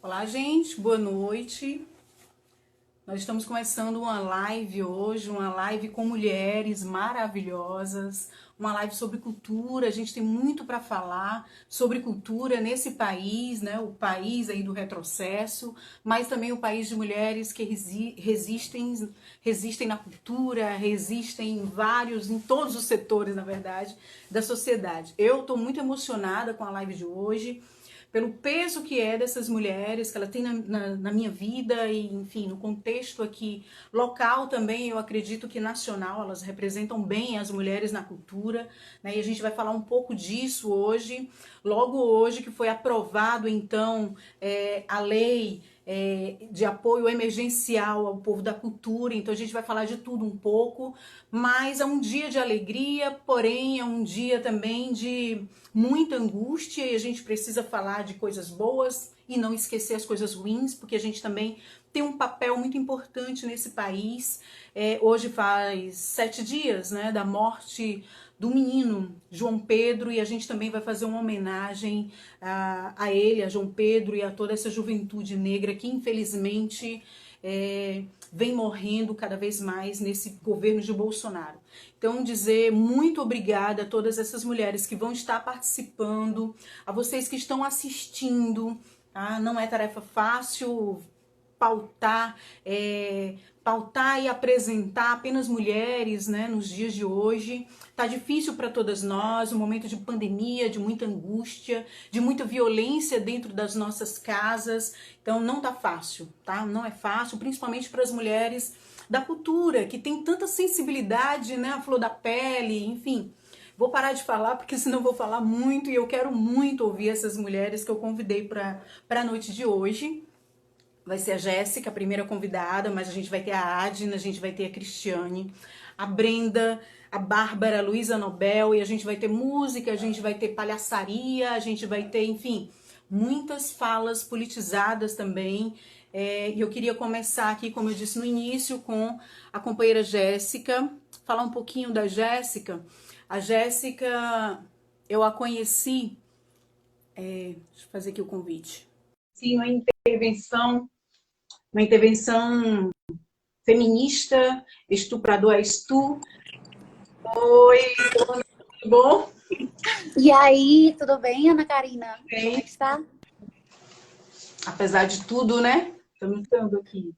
Olá, gente, boa noite. Nós estamos começando uma live hoje, uma live com mulheres maravilhosas, uma live sobre cultura. A gente tem muito para falar sobre cultura nesse país, né? O país aí do retrocesso, mas também o país de mulheres que resistem na cultura, resistem em todos os setores, na verdade, da sociedade. Eu estou muito emocionada com a live de hoje, pelo peso que é dessas mulheres, que ela tem na minha vida e, enfim, no contexto aqui local também, eu acredito que nacional, elas representam bem as mulheres na cultura, né? E a gente vai falar um pouco disso hoje, logo hoje que foi aprovado, então, a lei de apoio emergencial ao povo da cultura, então a gente vai falar de tudo um pouco, mas é um dia de alegria, porém é um dia também de muita angústia e a gente precisa falar de coisas boas e não esquecer as coisas ruins, porque a gente também tem um papel muito importante nesse país. Hoje faz 7 dias, né, da morte do menino João Pedro, e a gente também vai fazer uma homenagem a ele, a João Pedro e a toda essa juventude negra que infelizmente vem morrendo cada vez mais nesse governo de Bolsonaro. Então, dizer muito obrigada a todas essas mulheres que vão estar participando, a vocês que estão assistindo, tá? Não é tarefa fácil pautar, pautar e apresentar apenas mulheres, né, nos dias de hoje. Tá difícil para todas nós, um momento de pandemia, de muita angústia, de muita violência dentro das nossas casas. Então não tá fácil, tá? Não é fácil, principalmente para as mulheres da cultura, que tem tanta sensibilidade, né, a flor da pele, enfim. Vou parar de falar, porque senão vou falar muito, e eu quero muito ouvir essas mulheres que eu convidei para a noite de hoje. Vai ser a Jéssica, a primeira convidada, mas a gente vai ter a Adna, a gente vai ter a Cristiane, a Brenda, a Bárbara, a Luísa Nobel, e a gente vai ter música, a gente vai ter palhaçaria, a gente vai ter, enfim, muitas falas politizadas também. E eu queria começar aqui, como eu disse no início, com a companheira Jéssica, falar um pouquinho da Jéssica. A Jéssica, eu a conheci, deixa eu fazer aqui o convite. Sim, uma intervenção feminista, estuprador és tu. Oi, tudo bom? E aí, tudo bem, Ana Karina? Bem, Como é que está? apesar de tudo, né? Estamos estando aqui.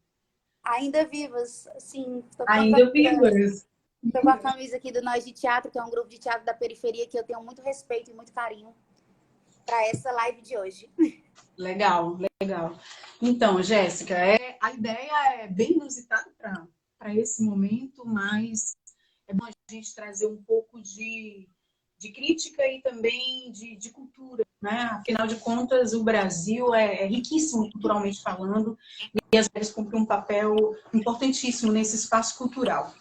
Ainda vivas, sim, Ainda vivas. tô com a camisa aqui do Nós de Teatro, que é um grupo de teatro da periferia que eu tenho muito respeito e muito carinho para essa live de hoje. Legal, legal. Então, Jéssica, a ideia é bem inusitada para esse momento, mas é bom a gente trazer um pouco de crítica e também de cultura, né? Afinal de contas, o Brasil é riquíssimo culturalmente falando e às vezes cumpre um papel importantíssimo nesse espaço cultural.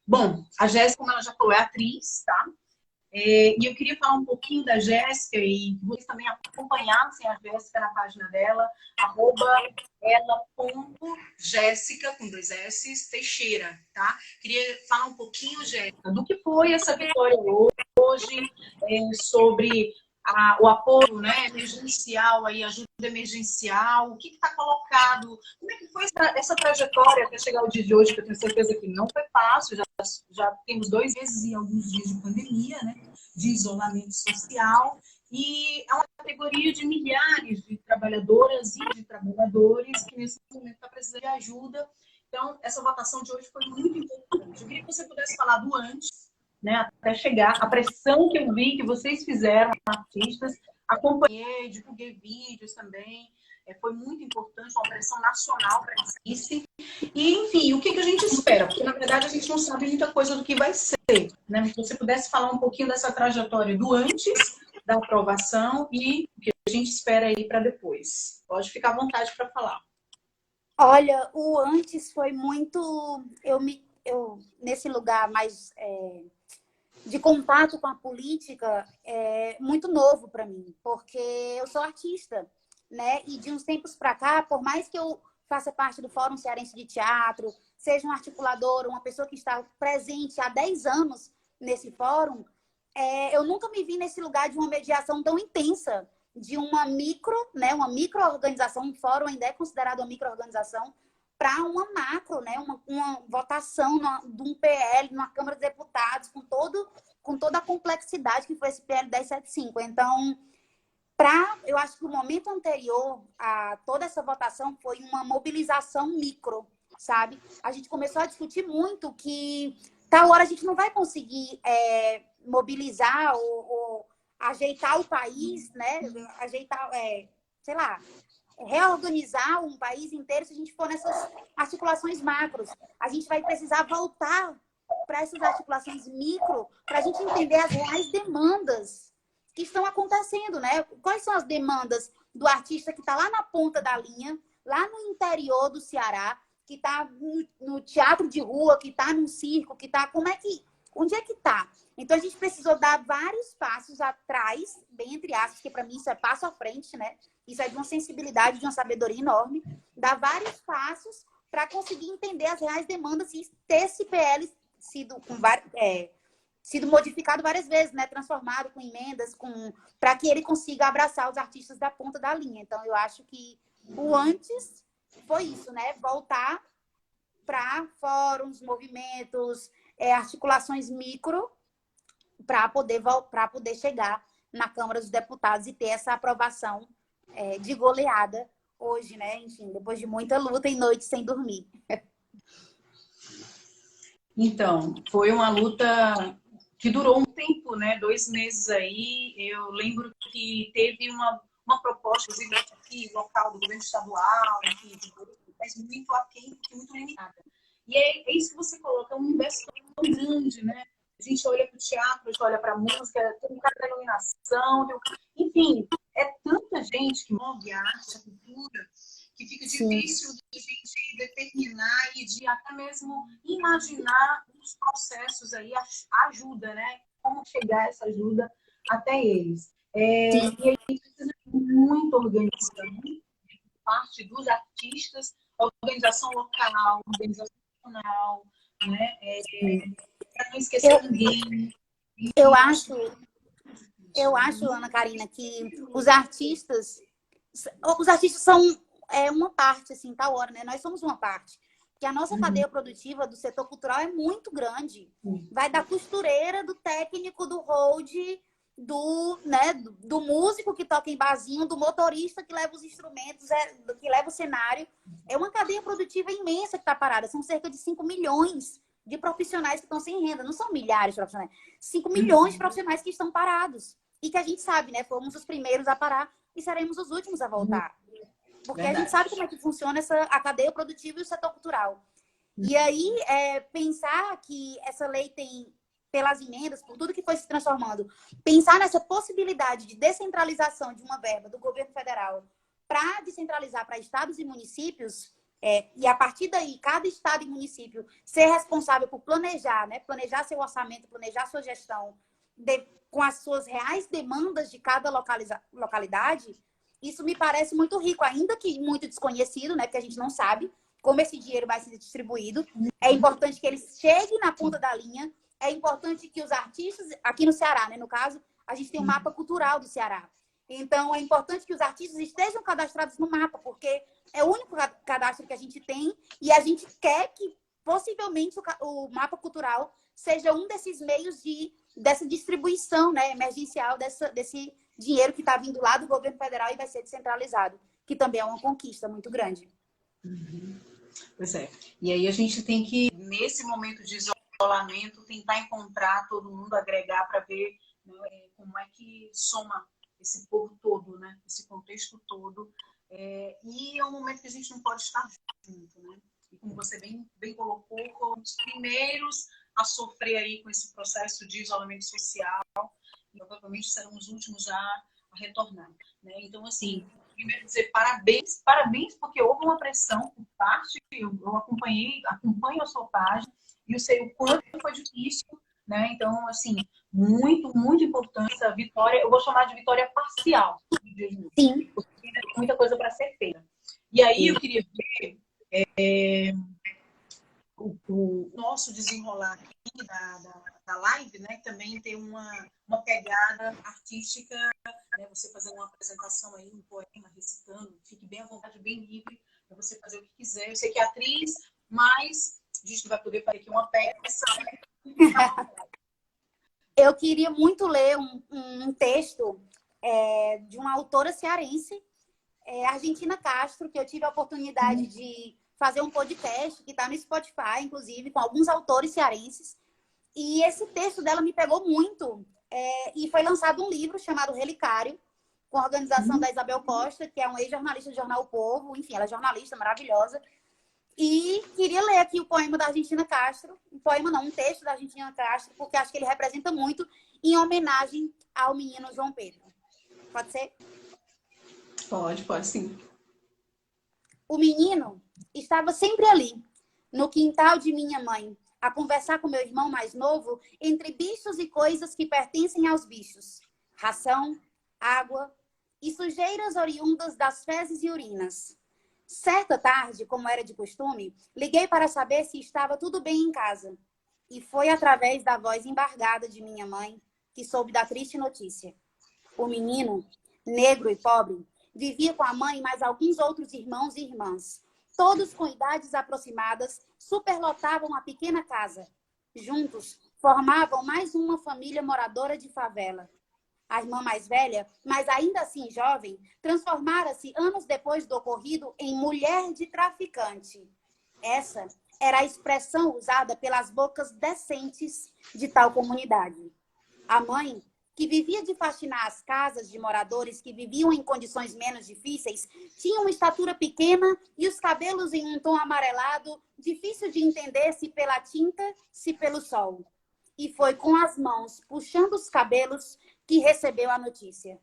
Bom, a Jéssica, como ela já falou, é atriz, tá? E eu queria falar um pouquinho da Jéssica e que vocês também acompanhassem a Jéssica na página dela, @ela.jéssica, com 2 S, Teixeira, tá? Queria falar um pouquinho, Jéssica, do que foi essa vitória hoje, sobre o apoio, né, emergencial, aí, ajuda emergencial, o que está colocado, como é que foi essa trajetória até chegar ao dia de hoje, que eu tenho certeza que não foi fácil, já temos 2 meses e alguns dias de pandemia, né, de isolamento social, e é uma categoria de milhares de trabalhadoras e de trabalhadores que nesse momento está precisando de ajuda. Então, essa votação de hoje foi muito importante. Eu queria que você pudesse falar do antes, né, até chegar, a pressão que eu vi que vocês fizeram, artistas, acompanhei, divulguei vídeos também, foi muito importante, uma pressão nacional para isso. E, enfim, o que a gente espera? Porque, na verdade, a gente não sabe muita coisa do que vai ser, né? Se você pudesse falar um pouquinho dessa trajetória do antes da aprovação e o que a gente espera aí para depois. Pode ficar à vontade para falar. Olha, o antes foi muito... nesse lugar mais de contato com a política, muito novo para mim, porque eu sou artista, né? E de uns tempos para cá, por mais que eu faça parte do Fórum Cearense de Teatro, seja um articulador, uma pessoa que está presente há 10 anos nesse fórum, eu nunca me vi nesse lugar de uma mediação tão intensa, de uma né, uma micro-organização, um fórum ainda é considerado uma micro-organização, para uma macro, né, uma votação de um PL na Câmara dos Deputados, com toda a complexidade que foi esse PL 1075. Então, eu acho que o momento anterior a toda essa votação foi uma mobilização micro, sabe? A gente começou a discutir muito que tal hora a gente não vai conseguir mobilizar ou ajeitar o país, né? Ajeitar, sei lá, reorganizar um país inteiro se a gente for nessas articulações macros. A gente vai precisar voltar para essas articulações micro para a gente entender as reais demandas que estão acontecendo, né? Quais são as demandas do artista que está lá na ponta da linha, lá no interior do Ceará, que está no teatro de rua, que está num circo, que está... Onde é que está? Então, a gente precisou dar vários passos atrás, bem entre aspas, que para mim isso é passo à frente, né? Isso é de uma sensibilidade, de uma sabedoria enorme. Dar vários passos para conseguir entender as reais demandas e ter esse PL sido modificado várias vezes, né? Transformado com emendas, para que ele consiga abraçar os artistas da ponta da linha. Então, eu acho que o antes foi isso, né? Voltar para fóruns, movimentos, articulações micro, para poder chegar na Câmara dos Deputados e ter essa aprovação de goleada hoje, né? Enfim, depois de muita luta e noite sem dormir. Então, foi uma luta que durou um tempo, né? 2 meses aí. Eu lembro que teve uma proposta, inclusive aqui, local do governo estadual, enfim, mas muito aquém, muito limitada. E é isso que você coloca, é um universo tão grande, né? A gente olha para o teatro, a gente olha para a música, tem um cara da iluminação, enfim, é tanta gente que move a arte, a cultura, que fica difícil de a gente determinar e de até mesmo imaginar os processos aí, a ajuda, né? Como chegar essa ajuda até eles. E aí precisa de muita organização, parte dos artistas, organização local, organização nacional, né? Para não esquecer ninguém. Eu acho, Ana Karina, que os artistas são uma parte, assim, tal hora, né? Nós somos uma parte. Porque a nossa cadeia produtiva do setor cultural é muito grande. Vai da costureira, do técnico, do hold, do músico que toca em barzinho, do motorista que leva os instrumentos, que leva o cenário. É uma cadeia produtiva imensa que está parada. São cerca de 5 milhões de profissionais que estão sem renda. Não são milhares de profissionais. 5 milhões de profissionais que estão parados. E que a gente sabe, né? Fomos os primeiros a parar e seremos os últimos a voltar. Porque a gente sabe como é que funciona a cadeia produtiva e o setor cultural. E aí, pensar que essa lei tem, pelas emendas, por tudo que foi se transformando, pensar nessa possibilidade de descentralização de uma verba do governo federal para descentralizar para estados e municípios, e a partir daí, cada estado e município ser responsável por planejar, né? Planejar seu orçamento, planejar sua gestão com as suas reais demandas de cada localidade. Isso me parece muito rico, ainda que muito desconhecido, né? Porque a gente não sabe como esse dinheiro vai ser distribuído. É importante que ele chegue na ponta da linha. É importante que os artistas, aqui no Ceará, né? No caso, a gente tem um mapa cultural do Ceará. Então, é importante que os artistas estejam cadastrados no mapa, porque é o único cadastro que a gente tem e a gente quer que, possivelmente, o mapa cultural seja um desses meios dessa distribuição, né, emergencial desse dinheiro que está vindo lá do governo federal e vai ser descentralizado, que também é uma conquista muito grande. Pois é. E aí a gente tem que, nesse momento de isolamento, tentar encontrar todo mundo, agregar para ver, né, como é que soma esse povo todo, né? Esse contexto todo. E é um momento que a gente não pode estar junto, né? E como você bem colocou, foram os primeiros a sofrer aí com esse processo de isolamento social e provavelmente serão os últimos a retornar, né? Então, assim, primeiro dizer parabéns, porque houve uma pressão por parte, eu acompanho a sua página e eu sei o quanto foi difícil, né? Então, assim, muito, muito importante essa vitória, eu vou chamar de vitória parcial, Sim. porque ainda tem muita coisa para ser feita. E aí eu queria ver o nosso desenrolar aqui da live, né, também tem uma pegada artística né? Você fazer uma apresentação aí, um poema, recitando, fique bem à vontade, bem livre, para você fazer o que quiser. Eu sei que é atriz, mas a gente vai poder fazer aqui uma peça. Eu queria muito ler um texto de uma autora cearense, Argentina Castro, que eu tive a oportunidade de fazer um podcast que está no Spotify, inclusive, com alguns autores cearenses. E esse texto dela me pegou muito. E foi lançado um livro chamado Relicário, com a organização da Isabel Costa, que é uma ex-jornalista do jornal O Povo. Enfim, ela é jornalista maravilhosa. E queria ler aqui o poema da Argentina Castro. Um poema não, um texto da Argentina Castro, porque acho que ele representa muito em homenagem ao menino João Pedro. Pode ser? Pode sim. O menino estava sempre ali, no quintal de minha mãe, a conversar com meu irmão mais novo entre bichos e coisas que pertencem aos bichos. Ração, água e sujeiras oriundas das fezes e urinas. Certa tarde, como era de costume, liguei para saber se estava tudo bem em casa. E foi através da voz embargada de minha mãe que soube da triste notícia. O menino, negro e pobre, vivia com a mãe e mais alguns outros irmãos e irmãs. Todos com idades aproximadas, superlotavam a pequena casa. Juntos, formavam mais uma família moradora de favela. A irmã mais velha, mas ainda assim jovem, transformara-se anos depois do ocorrido em mulher de traficante. Essa era a expressão usada pelas bocas decentes de tal comunidade. A mãe, que vivia de faxinar as casas de moradores que viviam em condições menos difíceis, tinha uma estatura pequena e os cabelos em um tom amarelado, difícil de entender se pela tinta, se pelo sol. E foi com as mãos, puxando os cabelos, que recebeu a notícia.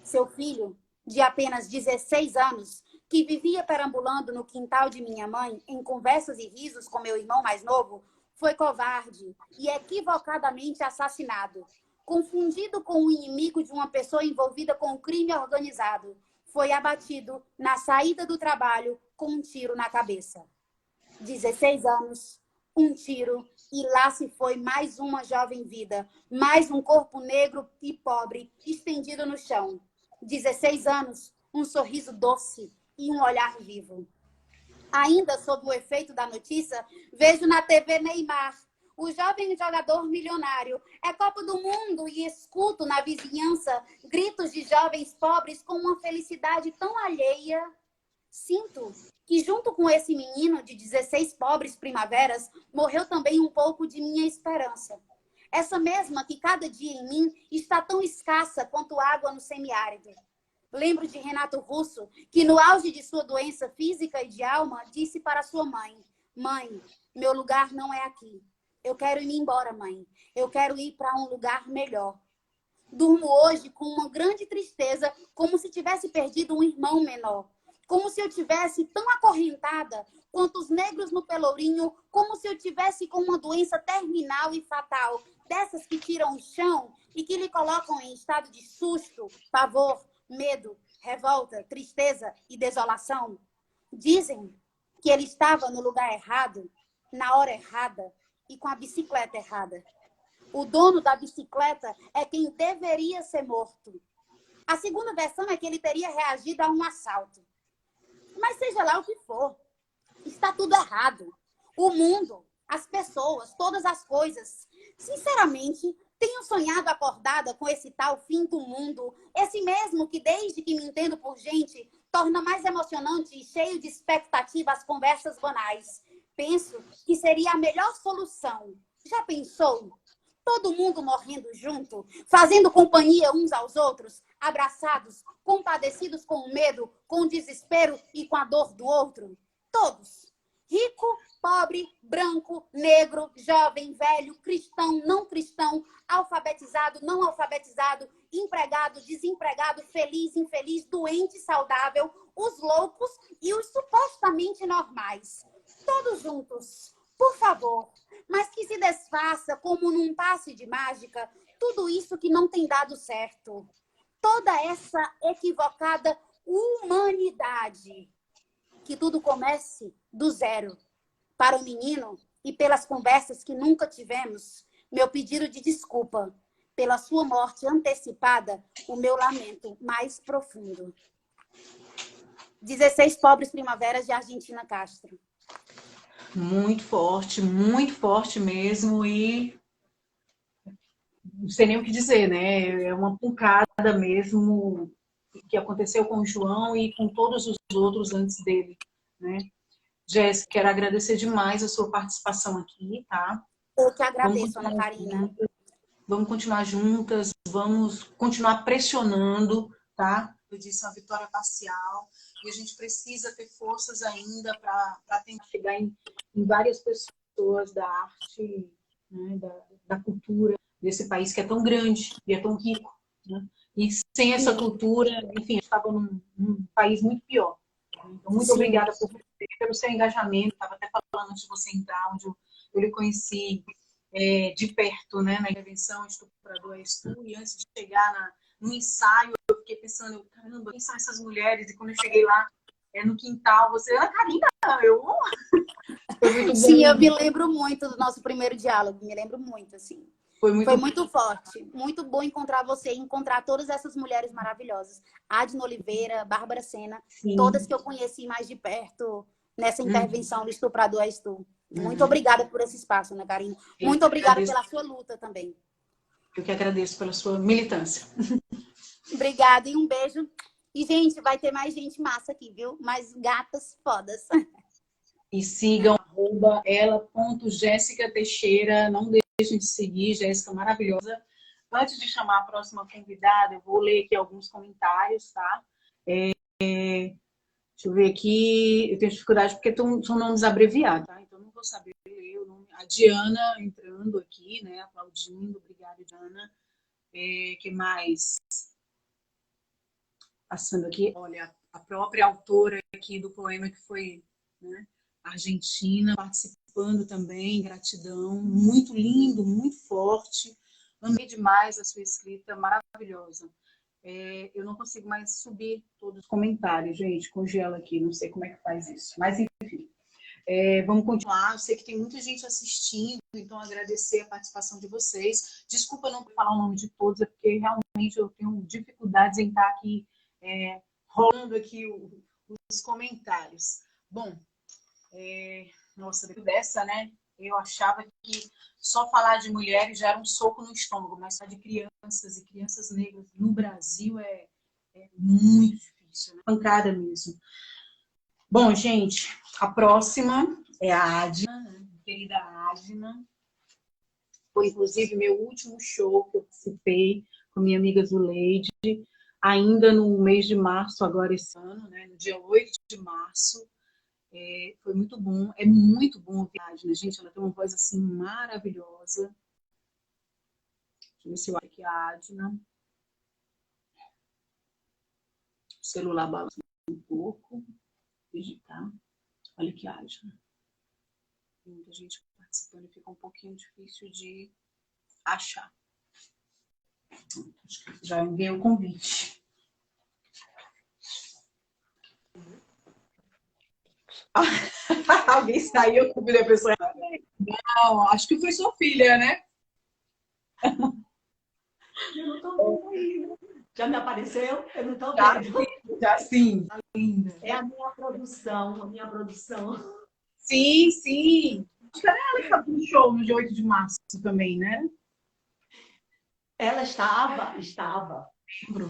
Seu filho, de apenas 16 anos, que vivia perambulando no quintal de minha mãe, em conversas e risos com meu irmão mais novo, foi covarde e equivocadamente assassinado. Confundido com o inimigo de uma pessoa envolvida com o crime organizado, foi abatido na saída do trabalho com um tiro na cabeça. 16 anos, um tiro, e lá se foi mais uma jovem vida, mais um corpo negro e pobre estendido no chão. 16 anos, um sorriso doce e um olhar vivo. Ainda sob o efeito da notícia, vejo na TV Neymar, o jovem jogador milionário. É Copa do Mundo e escuto na vizinhança gritos de jovens pobres com uma felicidade tão alheia. Sinto que junto com esse menino de 16 pobres primaveras, morreu também um pouco de minha esperança. Essa mesma que cada dia em mim está tão escassa quanto água no semiárido. Lembro de Renato Russo, que no auge de sua doença física e de alma, disse para sua mãe: Mãe, meu lugar não é aqui. Eu quero ir embora, mãe. Eu quero ir para um lugar melhor. Durmo hoje com uma grande tristeza, como se tivesse perdido um irmão menor. Como se eu tivesse tão acorrentada quanto os negros no Pelourinho, como se eu tivesse com uma doença terminal e fatal, dessas que tiram o chão e que lhe colocam em estado de susto, pavor, medo, revolta, tristeza e desolação. Dizem que ele estava no lugar errado, na hora errada e com a bicicleta errada. O dono da bicicleta é quem deveria ser morto. A segunda versão é que ele teria reagido a um assalto. Mas seja lá o que for, está tudo errado. O mundo, as pessoas, todas as coisas. Sinceramente, tenho sonhado acordada com esse tal fim do mundo, esse mesmo que, desde que me entendo por gente, torna mais emocionante e cheio de expectativa as conversas banais. Penso que seria a melhor solução. Já pensou? Todo mundo morrendo junto, fazendo companhia uns aos outros, abraçados, compadecidos com o medo, com o desespero e com a dor do outro. Todos. Rico, pobre, branco, negro, jovem, velho, cristão, não cristão, alfabetizado, não alfabetizado, empregado, desempregado, feliz, infeliz, doente, saudável, os loucos e os supostamente normais. Todos juntos. Por favor, mas que se desfaça como num passe de mágica tudo isso que não tem dado certo. Toda essa equivocada humanidade. Que tudo comece do zero. Para o menino e pelas conversas que nunca tivemos, meu pedido de desculpa. pela sua morte antecipada, o meu lamento mais profundo. 16 pobres primaveras de Argentina Castro. Muito forte mesmo, e não sei nem o que dizer, né? É uma pancada mesmo que aconteceu com o João e com todos os outros antes dele, né? Jéssica, quero agradecer demais a sua participação aqui, tá? Eu que agradeço, Ana Karina. Vamos continuar juntas, vamos continuar pressionando, tá? Eu disse uma vitória parcial e a gente precisa ter forças ainda para tentar chegar em várias pessoas da arte, né? da cultura desse país que é tão grande e é tão rico, né? E sem essa cultura, enfim, a gente estava num país muito pior. Então, muito obrigada por você, pelo seu engajamento. Estava até falando antes de você entrar, onde eu lhe conheci de perto, né, na intervenção Estuprador és Tu, e antes de chegar no ensaio, eu fiquei pensando, caramba, quem são essas mulheres? E quando eu cheguei lá, no quintal, você, Ana Karina, eu... Foi muito bom. Sim, eu me lembro muito do nosso primeiro diálogo, me lembro muito, assim. Foi muito forte, muito bom encontrar você e encontrar todas essas mulheres maravilhosas. Adna Oliveira, Bárbara Sena, todas que eu conheci mais de perto nessa intervenção do Estuprador és Tu. Muito obrigada por esse espaço, Ana Karina. Muito obrigada pela sua luta também. Eu que agradeço pela sua militância. Obrigada e um beijo. E, gente, vai ter mais gente massa aqui, viu? Mais gatas fodas. E sigam @ela.Jéssica Teixeira. Não deixem de seguir, Jéssica maravilhosa. Antes de chamar a próxima convidada, eu vou ler aqui alguns comentários, tá? Deixa eu ver aqui. Eu tenho dificuldade porque são nomes abreviados, tá? Então não vou saber ler o nome. A Diana entrando aqui, né? Aplaudindo. Obrigada, Diana. Que mais? Passando aqui. Olha, a própria autora aqui do poema que foi, né, argentina, participando também. Gratidão. Muito lindo, muito forte. Amei demais a sua escrita, maravilhosa. Eu não consigo mais subir todos os comentários, gente. Congela aqui, não sei como é que faz isso. Mas, enfim, vamos continuar. Eu sei que tem muita gente assistindo, então agradecer a participação de vocês. Desculpa não falar o nome de todos, é porque realmente eu tenho dificuldades em estar aqui rolando aqui os comentários. Bom, nossa, depois dessa, né? Eu achava que só falar de mulheres já era um soco no estômago, mas falar de crianças e crianças negras no Brasil é muito difícil, né? Pancada mesmo. Bom, gente, a próxima é a Adna, né? Querida Adna. Foi, inclusive, meu último show que eu participei com minha amiga Zuleide, ainda no mês de março, agora esse ano, né? No dia 8 de março. Foi muito bom, é muito bom ouvir a Adna, gente, ela tem uma voz assim maravilhosa. Deixa eu ver se eu acho aqui a Adna. O celular balança um pouco. Digitar. Olha que Adna. Tem muita gente participando e fica um pouquinho difícil de achar. Já enviei o convite. Alguém saiu com a pessoa. Não, acho que foi sua filha, né? Eu não tô vendo. Já me apareceu? Eu não tô vendo. Já sim. Tá linda. É a minha produção, a minha produção. Sim, sim. Acho que era ela que estava no show no dia 8 de março também, né? Ela estava.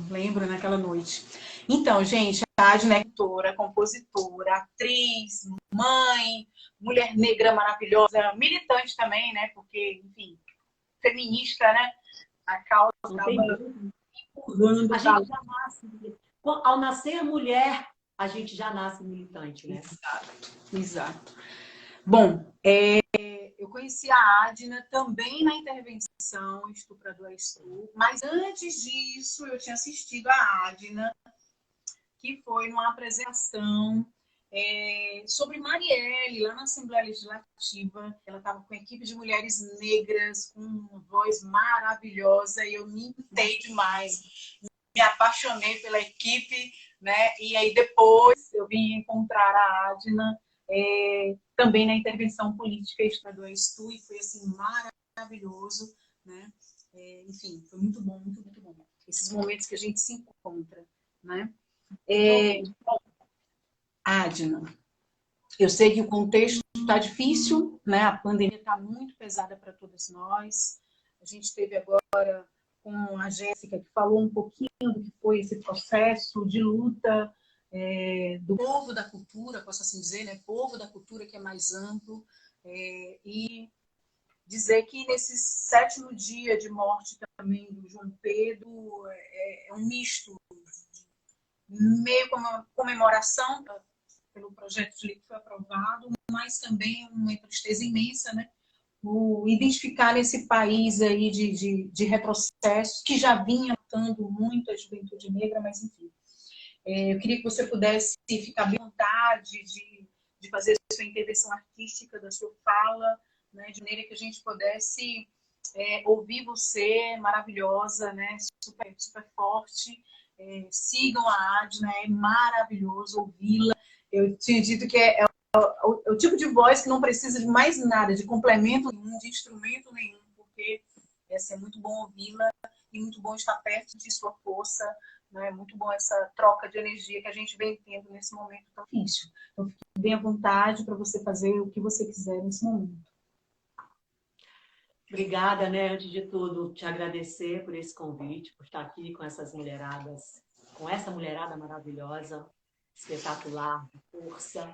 Lembro naquela noite. Então, gente, a Adna é cantora, compositora, atriz, mãe, mulher negra maravilhosa, militante também, né? Porque, enfim, feminista, né? A causa acaba empurrando. A gente já nasce, ao nascer mulher, a gente já nasce militante, né? Exato. Bom, eu conheci a Adna também na intervenção Estuprador és Tu, mas antes disso eu tinha assistido a Adna, que foi numa apresentação sobre Marielle, lá na Assembleia Legislativa. Ela estava com uma equipe de mulheres negras, com uma voz maravilhosa, e eu me encantei demais. Me apaixonei pela equipe, né? E aí depois eu vim encontrar a Adna também na intervenção política Estuprador és Tu, e foi assim maravilhoso, né? Enfim, foi muito bom, muito, muito bom. Esses momentos que a gente se encontra, né? Adna, eu sei que o contexto está difícil, né? A pandemia está muito pesada para todos nós. A gente teve agora com a Jéssica, que falou um pouquinho do que foi esse processo de luta do povo da cultura, posso assim dizer, né? Povo da cultura que é mais amplo. E dizer que nesse 7º dia de morte também do João Pedro é um misto, meio como uma comemoração pelo projeto de lei que foi aprovado, mas também uma tristeza imensa, né? O identificar esse país aí de retrocessos, que já vinha matando muito a juventude negra, mas enfim. Eu queria que você pudesse ficar bem à vontade de fazer a sua intervenção artística, da sua fala, né, de maneira que a gente pudesse ouvir você, maravilhosa, né, super, super forte. Sigam a Adna, é maravilhoso ouvi-la. Eu tinha dito que é o tipo de voz que não precisa de mais nada, de complemento nenhum, de instrumento nenhum, porque é muito bom ouvi-la e muito bom estar perto de sua força, né? Muito bom essa troca de energia que a gente vem tendo nesse momento tão difícil. Então, fique bem à vontade para você fazer o que você quiser nesse momento. Obrigada, né? Antes de tudo, te agradecer por esse convite, por estar aqui com essas mulheradas, com essa mulherada maravilhosa, espetacular, de força.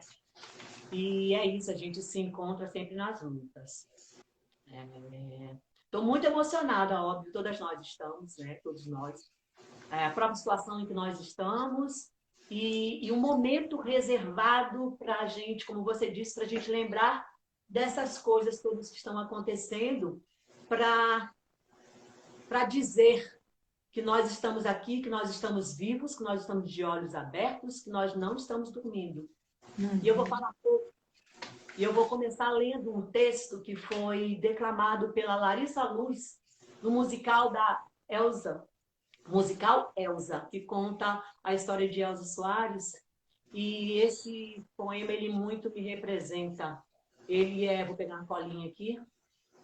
E é isso, a gente se encontra sempre nas lutas. Estou muito emocionada, óbvio, todas nós estamos, né? Todos nós. A própria situação em que nós estamos e um momento reservado para a gente, como você disse, para a gente lembrar dessas coisas todas que estão acontecendo, para dizer que nós estamos aqui, que nós estamos vivos, que nós estamos de olhos abertos, que nós não estamos dormindo. E eu vou falar pouco. E eu vou começar lendo um texto que foi declamado pela Larissa Luz no musical da Elza, musical Elza, que conta a história de Elza Soares. E esse poema, ele muito me representa. Ele vou pegar uma colinha aqui,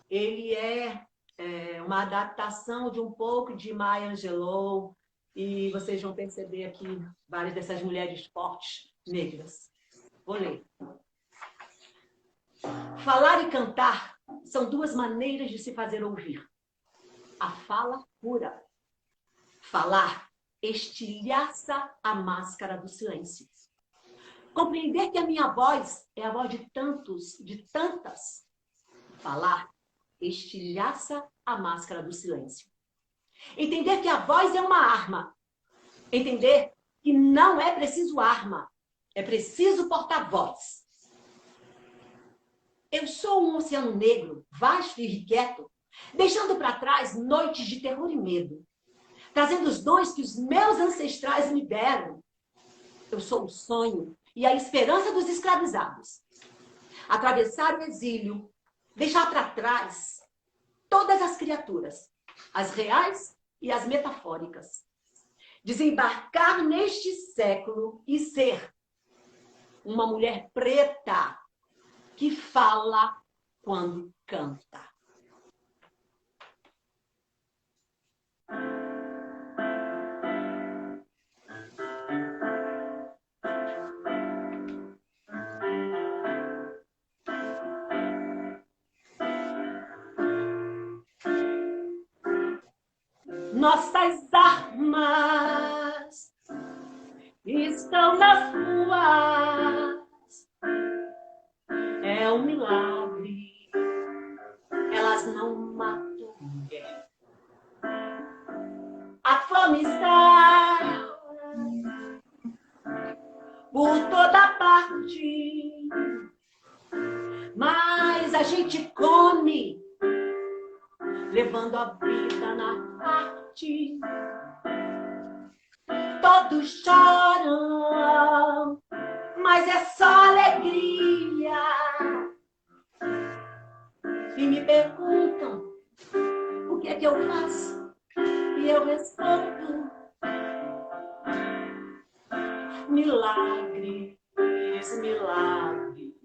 ele é uma adaptação de um pouco de Maya Angelou, e vocês vão perceber aqui várias dessas mulheres fortes, negras. Vou ler. Falar e cantar são duas maneiras de se fazer ouvir. A fala cura. Falar estilhaça a máscara do silêncio. Compreender que a minha voz é a voz de tantos, de tantas. Falar estilhaça a máscara do silêncio. Entender que a voz é uma arma. Entender que não é preciso arma, é preciso porta-voz. Eu sou um oceano negro, vasto e irrequieto, deixando para trás noites de terror e medo, trazendo os dons que os meus ancestrais me deram. Eu sou o sonho e a esperança dos escravizados. Atravessar o exílio, deixar para trás todas as criaturas, as reais e as metafóricas. Desembarcar neste século e ser uma mulher preta que fala quando canta. Nossas armas estão nas ruas. É um milagre. Elas não matam ninguém. A fome está por toda parte. Mas a gente come, levando a vida na arte. Todos choram, mas é só alegria. E me perguntam o que é que eu faço. E eu respondo: milagres, milagres,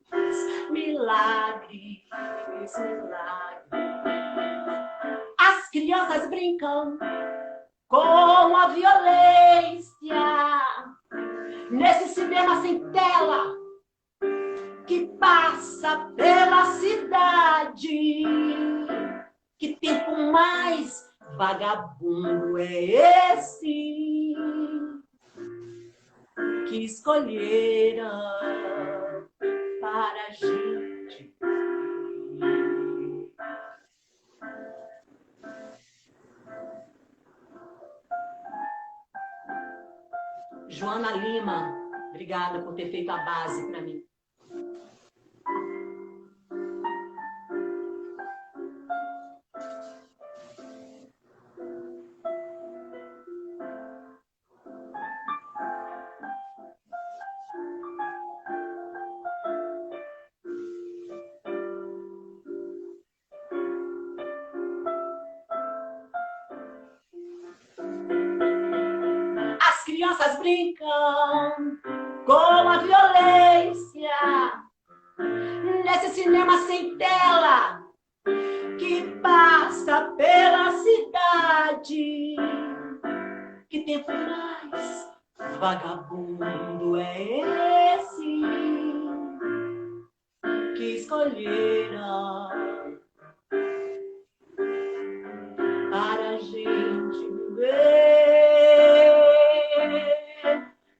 milagres, milagres. As crianças crianças brincam com a violência nesse cinema sem tela que passa pela cidade. Que tempo mais vagabundo é esse que escolheram para a gente? Joana Lima, obrigada por ter feito a base para mim. As crianças brincam com a violência nesse cinema sem tela que passa pela cidade. Que tempo mais vagabundo é esse que escolheram para a gente viver?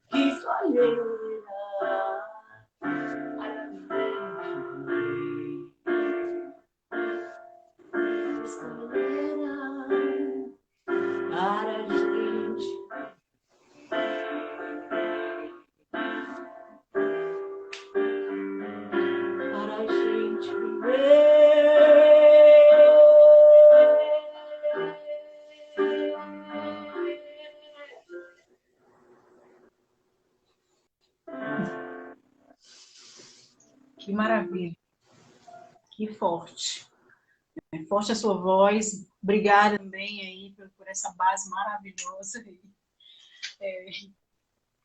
Que escolheram para a gente viver? Escolheram para a gente Que maravilha, que forte. Forte a sua voz. Obrigada também aí por essa base maravilhosa.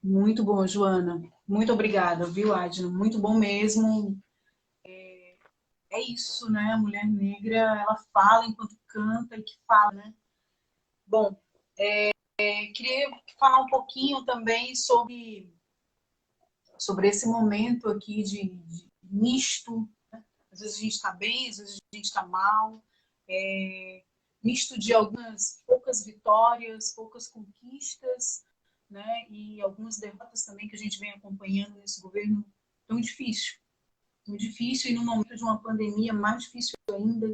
Muito bom, Joana. Muito obrigada, viu, Adna? Muito bom mesmo. É isso, né? A mulher negra, ela fala enquanto canta e que fala, né? Bom, queria falar um pouquinho também sobre esse momento aqui de misto. Às vezes a gente está bem, às vezes a gente está mal. Misto de algumas poucas vitórias, poucas conquistas, né? E algumas derrotas também que a gente vem acompanhando nesse governo tão difícil. Tão difícil e no momento de uma pandemia mais difícil ainda,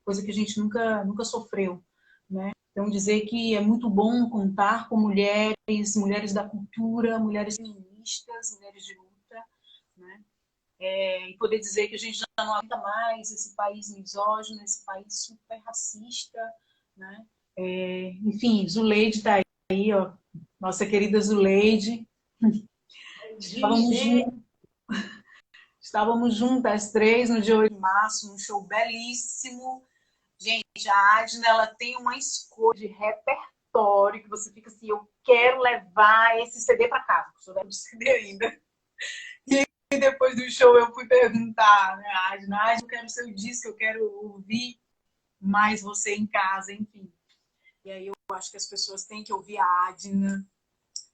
coisa que a gente nunca sofreu, né? Então dizer que é muito bom contar com mulheres da cultura, mulheres feministas, mulheres de luta, né? E poder dizer que a gente já não aguenta mais esse país misógino, esse país super racista, né? Enfim, Zuleide está aí, ó, nossa querida Zuleide. Estávamos juntas as três no dia 8 de março, num show belíssimo. Gente, a Adna, ela tem uma escolha de repertório que você fica assim, eu quero levar esse CD para casa, porque eu sou do CD ainda. E depois do show eu fui perguntar, né, Adna, eu quero o seu disco, eu quero ouvir mais você em casa, enfim. E aí eu acho que as pessoas têm que ouvir a Adna,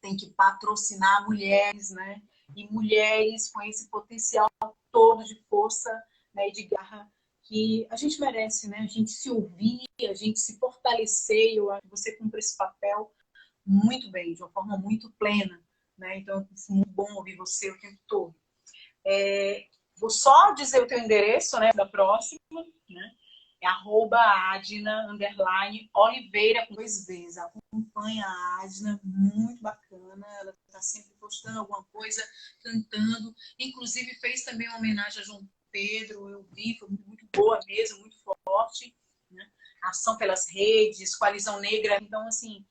têm que patrocinar mulheres, né? E mulheres com esse potencial todo de força, né, e de garra que a gente merece, né? A gente se ouvir, a gente se fortalecer, e eu acho que você cumpre esse papel muito bem, de uma forma muito plena, né? Então, é muito bom ouvir você o tempo todo. Vou só dizer o teu endereço, né, da próxima, né? É @Adna_Oliveira com 2 vezes. Acompanha a Adna, muito bacana. Ela está sempre postando alguma coisa, cantando. Inclusive fez também uma homenagem a João Pedro, eu vi, foi muito boa mesmo, muito forte, né? Ação pelas redes, Coalizão Negra. Então, assim,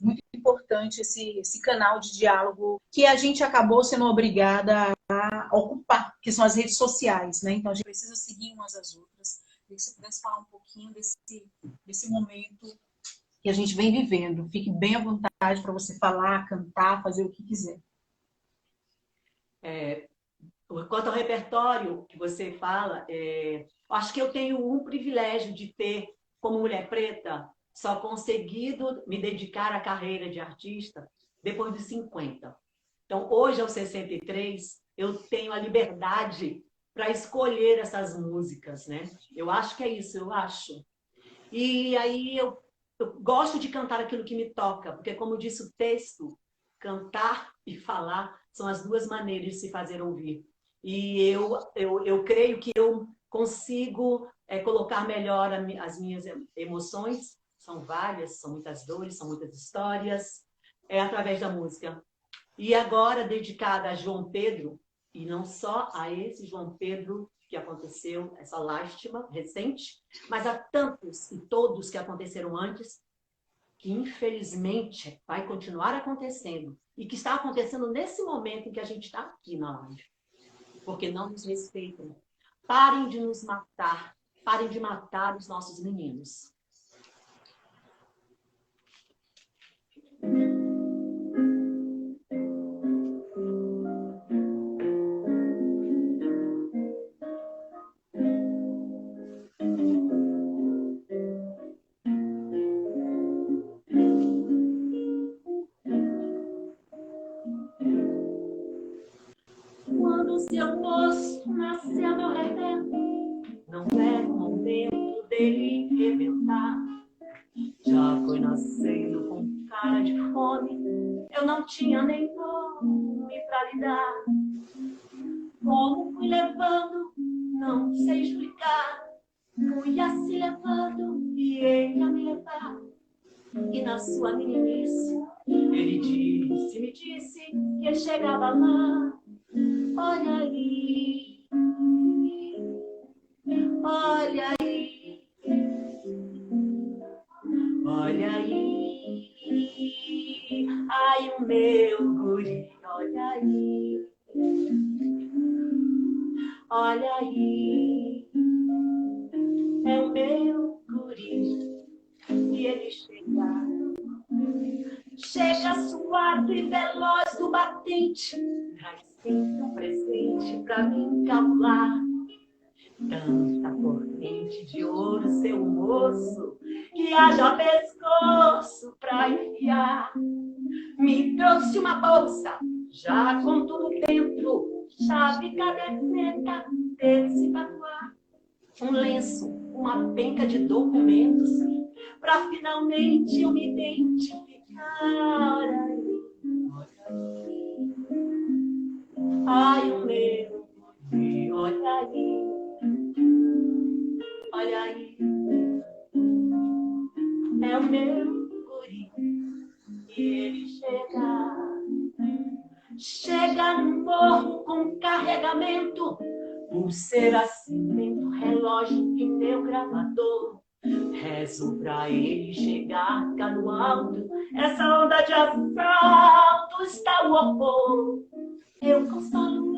muito importante esse canal de diálogo que a gente acabou sendo obrigada a ocupar, que são as redes sociais, né? Então a gente precisa seguir umas às outras. Queria que você pudesse falar um pouquinho desse momento que a gente vem vivendo. Fique bem à vontade para você falar, cantar, fazer o que quiser. Quanto ao repertório que você fala, acho que eu tenho um privilégio de ter como mulher preta, só conseguido me dedicar à carreira de artista depois dos 50. Então, hoje, aos 63, eu tenho a liberdade para escolher essas músicas, né? Eu acho que é isso, eu acho. E aí eu gosto de cantar aquilo que me toca, porque, como disse o texto, cantar e falar são as duas maneiras de se fazer ouvir. E eu creio que eu consigo colocar melhor as minhas emoções, são várias, são muitas dores, são muitas histórias, através da música. E agora, dedicada a João Pedro, e não só a esse João Pedro que aconteceu, essa lástima recente, mas a tantos e todos que aconteceram antes, que infelizmente vai continuar acontecendo, e que está acontecendo nesse momento em que a gente está aqui na live, porque não nos respeitam. Parem de nos matar, parem de matar os nossos meninos. Quando seu moço nasceu, meu rebento, não era o momento dele rebentar. Já foi nascendo com cara de fome, eu não tinha nem nome pra lhe dar. Como fui levando, não sei explicar. Fui assim levando e ele a me levar. E na sua meninice, ele me disse que ele chegava lá. Olha aí, olha aí, olha aí, ai o meu guri, olha aí, olha aí, é o meu guri, e ele chega suado e veloz do batente, traz sempre um presente pra me encabular. Tanta corrente de ouro, seu moço, que haja pescoço pra enfiar. Me trouxe uma bolsa, já com tudo dentro, chave, caderneta, desse patuá. Um lenço, uma penca de documentos, pra finalmente eu me identificar. Olha aí, ai o meu, olha aí, olha aí, é o meu guri, e ele chega no morro com carregamento, pulseira, cimento, relógio, pneu, gravador. Rezo pra ele chegar cá no alto, essa onda de assalto está o horror. Eu consolo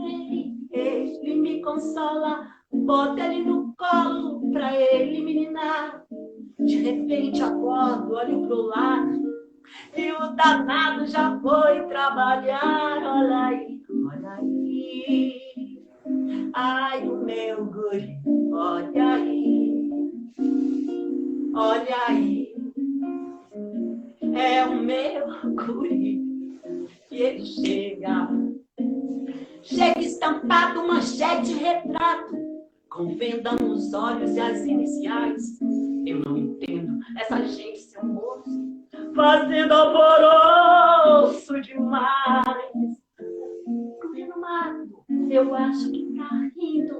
ele me consola, boto ele no colo pra ele me ninar. De repente acordo, olho pro lado, e o danado já foi trabalhar. Olha aí, olha aí, ai o meu guri, olha aí, olha aí, é o meu guri, e ele chega estampado, manchete, retrato, com venda nos olhos e as iniciais. Eu não entendo essa gente, seu moço, fazendo alvoroço demais. Correndo no mato, eu acho que tá rindo,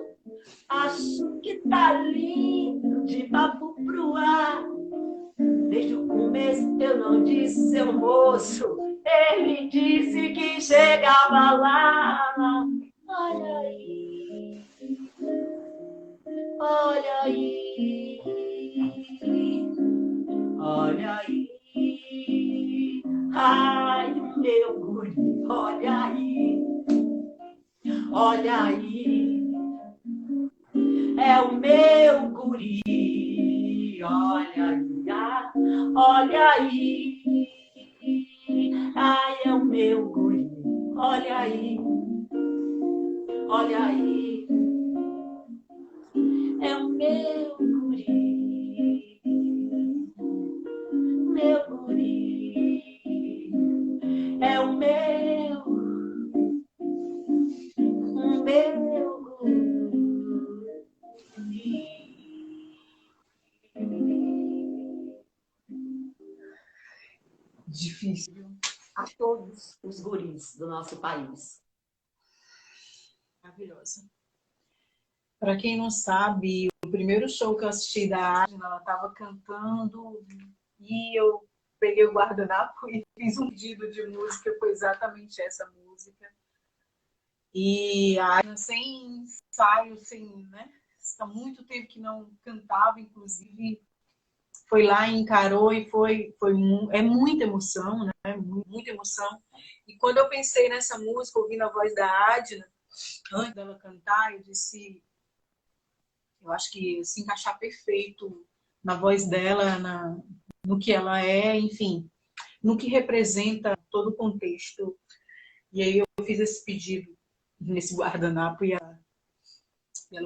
acho que tá lindo, de papo pro ar. Desde o começo eu não disse, seu moço, ele disse que chegava lá. Olha aí, olha aí, olha aí, ai o meu guri, olha aí, olha aí, é o meu guri, olha aí, olha aí, ai é o meu guri, olha aí, olha aí, é o meu guri. é o meu Difícil. a todos os guris do nosso país. Maravilhosa. Para quem não sabe, o primeiro show que eu assisti da Adna, ela estava cantando e eu peguei o guardanapo e fiz um pedido de música, foi exatamente essa música. E a Adna, sem ensaio, sem, né? Há muito tempo que não cantava, inclusive, foi lá e encarou e é muita emoção, né? Muita emoção. E quando eu pensei nessa música, ouvindo a voz da Adna, antes dela cantar, eu disse, eu acho que se encaixar perfeito na voz dela, no que ela é, enfim, no que representa todo o contexto. E aí eu fiz esse pedido nesse guardanapo e ela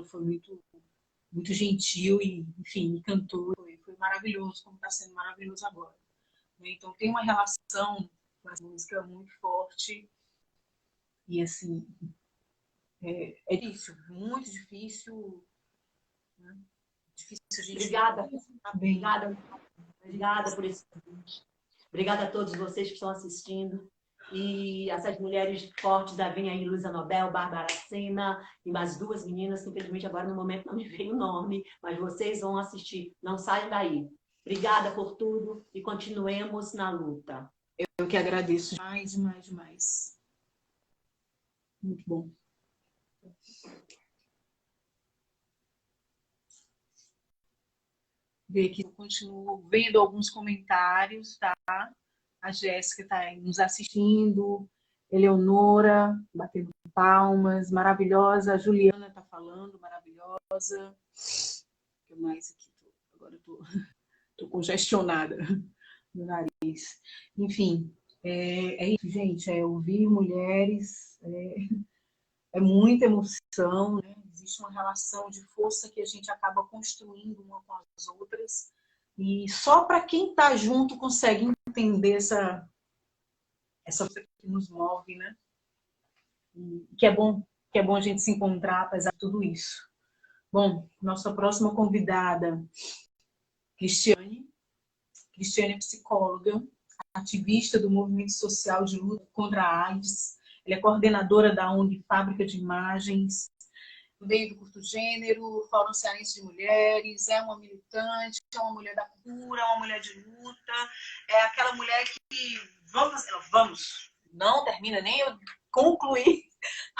foi muito, muito gentil e, enfim, me cantou. Foi maravilhoso, como está sendo maravilhoso agora. Então tem uma relação com a música muito forte e, assim, é difícil, muito difícil, né? Difícil a gente Obrigada. bem. Obrigada por esse convite. Obrigada a todos vocês que estão assistindo. E essas mulheres fortes da Vem aí, Luísa Nobel, Bárbara Sena e mais duas meninas que infelizmente agora no momento não me veio o nome, mas vocês vão assistir. Não saiam daí. Obrigada por tudo e continuemos na luta. Eu que agradeço demais. Muito bom. Ver aqui, eu continuo vendo alguns comentários, tá? A Jéssica está nos assistindo, Eleonora batendo palmas, maravilhosa. A Juliana está falando, maravilhosa. O que mais aqui? Agora estou congestionada no nariz. Enfim, é isso, gente. É ouvir mulheres, é muita emoção, né? Existe uma relação de força que a gente acaba construindo uma com as outras. E só para quem está junto consegue entender essa força que nos move, né? E que é bom a gente se encontrar apesar de tudo isso. Bom, nossa próxima convidada, Cristiane é psicóloga, ativista do movimento social de luta contra a AIDS. Ela é coordenadora da ONG Fábrica de Imagens, veio do curto gênero, Fórum Cearense de Mulheres, é uma militante, é uma mulher da cura, é uma mulher de luta, é aquela mulher que vamos, não termina nem eu concluir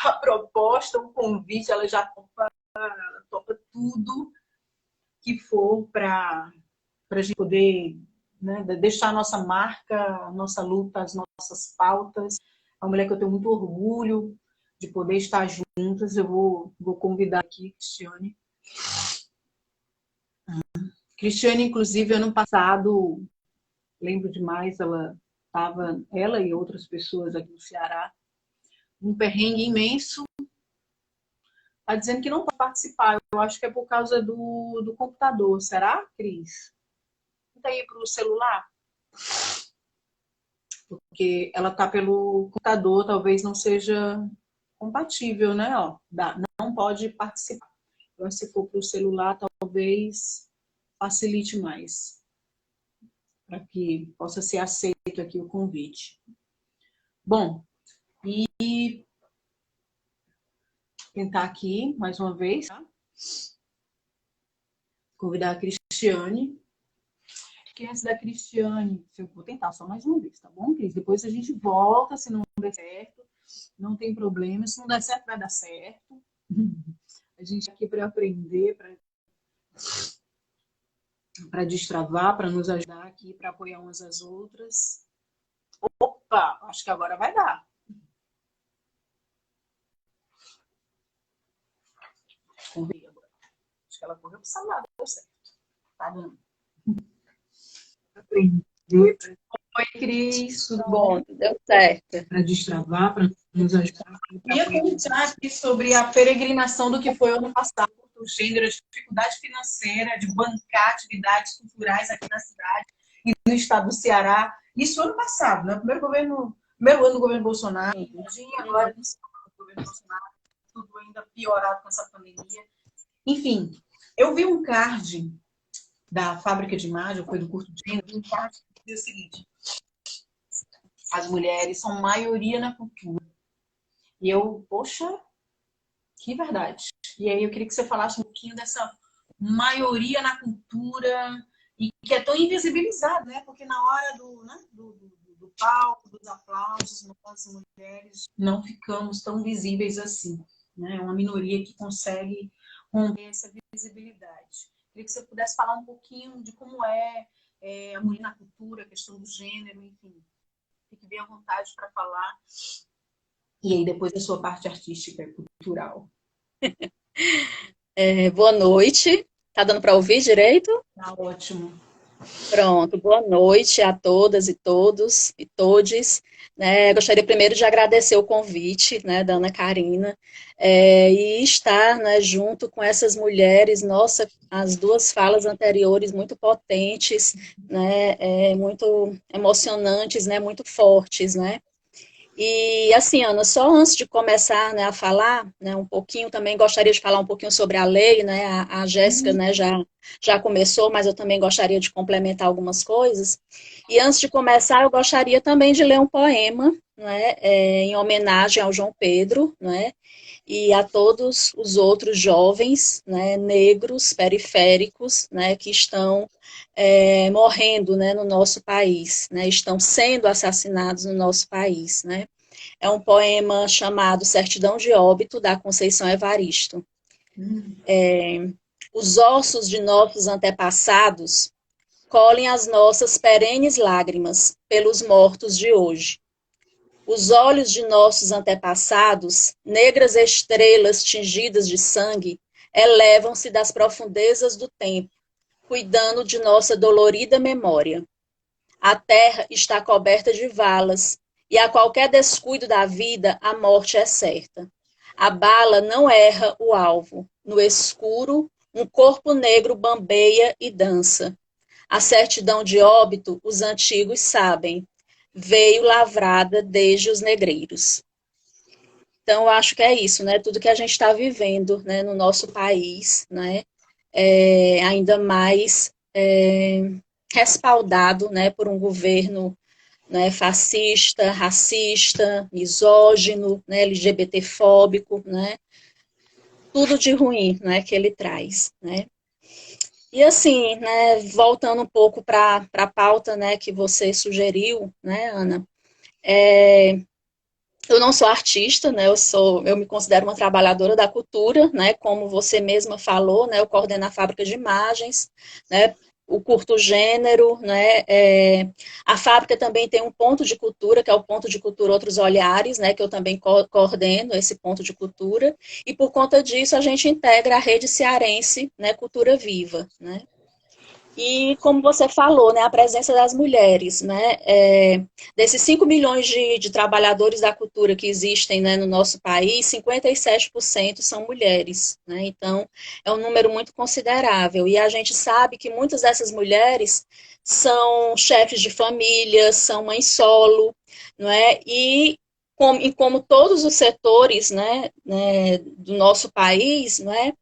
a proposta, o convite, ela já topa tudo que for para a gente poder, né, deixar a nossa marca, a nossa luta, as nossas pautas. É uma mulher que eu tenho muito orgulho de poder estar juntas. Eu vou convidar aqui Cristiane. Cristiane, inclusive, ano passado, lembro demais, ela e outras pessoas aqui no Ceará, um perrengue imenso. Está dizendo que não pode participar. Eu acho que é por causa do computador. Será, Cris? Tenta ir para o celular? Porque ela está pelo computador, talvez não seja compatível, né? Ó, não pode participar. Então, se for para o celular, talvez facilite mais, para que possa ser aceito aqui o convite. Bom, e tentar aqui, mais uma vez, tá? Convidar a Cristiane. Que antes da Cristiane, eu vou tentar só mais uma vez, tá bom, Cris? Depois a gente volta, se não der certo, não tem problema. Se não der certo, vai dar certo. A gente aqui para aprender, para destravar, para nos ajudar aqui, para apoiar umas às outras. Opa, acho que agora vai dar. Acho que ela correu para o celular, deu certo. Tá dando. Aprender. Oi, Cris, tudo bom? Deu certo. Para destravar, para nos ajudar. Eu ia contar aqui sobre a peregrinação do que foi o ano passado, o gênero, a dificuldade financeira de bancar atividades culturais aqui na cidade e no estado do Ceará. Isso ano passado, né? O primeiro governo primeiro ano do governo Bolsonaro, e agora no segundo ano do governo Bolsonaro, tudo ainda piorado com essa pandemia. Enfim, eu vi um card da Fábrica de Imagem, foi do curso de gênero, um card que dizia o seguinte: as mulheres são maioria na cultura. E eu, poxa, que verdade. E aí eu queria que você falasse um pouquinho dessa maioria na cultura e que é tão invisibilizado, né? Porque na hora do palco, dos aplausos, nós mulheres não ficamos tão visíveis assim, né? É uma minoria que consegue romper essa visibilidade. Queria que você pudesse falar um pouquinho de como a mulher na cultura, a questão do gênero, enfim. Fique bem à vontade para falar. E aí depois a sua parte artística e cultural. Boa noite. Tá dando para ouvir direito? Tá ótimo. Pronto. Boa noite a todas e todos e todes. Gostaria primeiro de agradecer o convite, né, da Ana Carina, e estar, né, junto com essas mulheres. Nossa, as duas falas anteriores muito potentes, né, muito emocionantes, né, muito fortes, né. E assim, Ana, só antes de começar, né, a falar, né, um pouquinho, também gostaria de falar um pouquinho sobre a lei, né, a Jéssica, né, já começou, mas eu também gostaria de complementar algumas coisas. E antes de começar, eu gostaria também de ler um poema, né, em homenagem ao João Pedro, né, e a todos os outros jovens, né, negros, periféricos, né, que estão morrendo, né, no nosso país, né, estão sendo assassinados no nosso país, né. É um poema chamado Certidão de Óbito, da Conceição Evaristo. Os ossos de nossos antepassados colhem as nossas perenes lágrimas pelos mortos de hoje. Os olhos de nossos antepassados, negras estrelas tingidas de sangue, elevam-se das profundezas do tempo, cuidando de nossa dolorida memória. A terra está coberta de valas, e a qualquer descuido da vida, a morte é certa. A bala não erra o alvo. No escuro, um corpo negro bambeia e dança. A certidão de óbito, os antigos sabem, veio lavrada desde os negreiros. Então, eu acho que é isso, né? Tudo que a gente está vivendo, né, no nosso país, né? Ainda mais respaldado, né, por um governo, né, fascista, racista, misógino, né, LGBTfóbico, né? Tudo de ruim, né, que ele traz, né? E assim, né, voltando um pouco para a pauta, né, que você sugeriu, né, Ana, eu não sou artista, né, eu me considero uma trabalhadora da cultura, né, como você mesma falou, né, eu coordeno a fábrica de imagens, né, o curto gênero, né, a fábrica também tem um ponto de cultura, que é o ponto de cultura Outros Olhares, né, que eu também coordeno esse ponto de cultura, e por conta disso a gente integra a rede cearense, né, Cultura Viva, né. E como você falou, né, a presença das mulheres, né, desses 5 milhões de trabalhadores da cultura que existem, né, no nosso país, 57% são mulheres, né, então é um número muito considerável, e a gente sabe que muitas dessas mulheres são chefes de família, são mães solo, não é, e como todos os setores, né, do nosso país, né,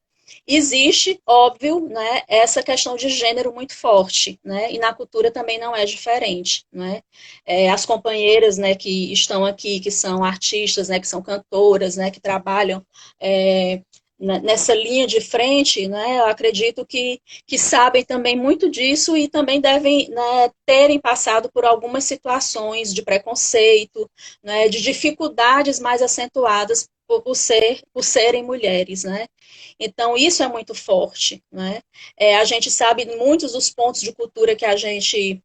existe, óbvio, né, essa questão de gênero muito forte, né, e na cultura também não é diferente, né, as companheiras, né, que estão aqui, que são artistas, né, que são cantoras, né, que trabalham nessa linha de frente, né, eu acredito que sabem também muito disso e também devem, né, terem passado por algumas situações de preconceito, né, de dificuldades mais acentuadas por serem mulheres, né. Então, isso é muito forte, né? A gente sabe muitos dos pontos de cultura que a gente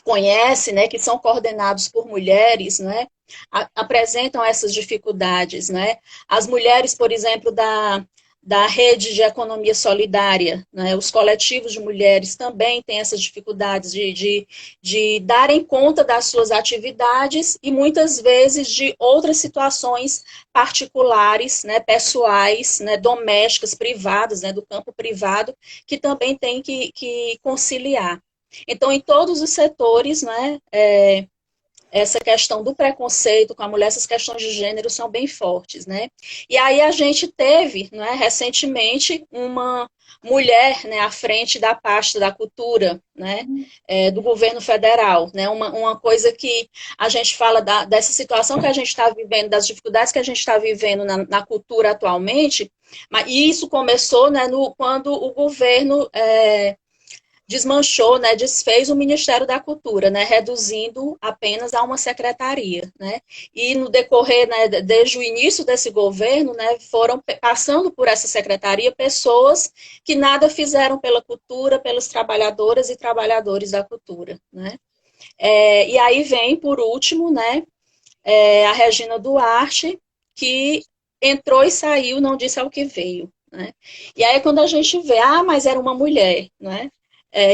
conhece, né, que são coordenados por mulheres, né, apresentam essas dificuldades, né? As mulheres, por exemplo, da rede de economia solidária, né, os coletivos de mulheres também têm essas dificuldades de darem conta das suas atividades e muitas vezes de outras situações particulares, né, pessoais, né, domésticas, privadas, né, do campo privado, que também tem que conciliar. Então, em todos os setores, né, essa questão do preconceito com a mulher, essas questões de gênero são bem fortes, né? E aí a gente teve, né, recentemente, uma mulher, né, à frente da pasta da cultura, né, do governo federal, né, uma coisa que a gente fala dessa situação que a gente está vivendo, das dificuldades que a gente está vivendo na cultura atualmente, e isso começou, né, quando o governo desmanchou, né, desfez o Ministério da Cultura, né, reduzindo apenas a uma secretaria, né, e no decorrer, né, desde o início desse governo, né, foram passando por essa secretaria pessoas que nada fizeram pela cultura, pelos trabalhadoras e trabalhadores da cultura, né. E aí vem, por último, né, a Regina Duarte, que entrou e saiu, não disse ao que veio, né. E aí quando a gente vê, mas era uma mulher, né,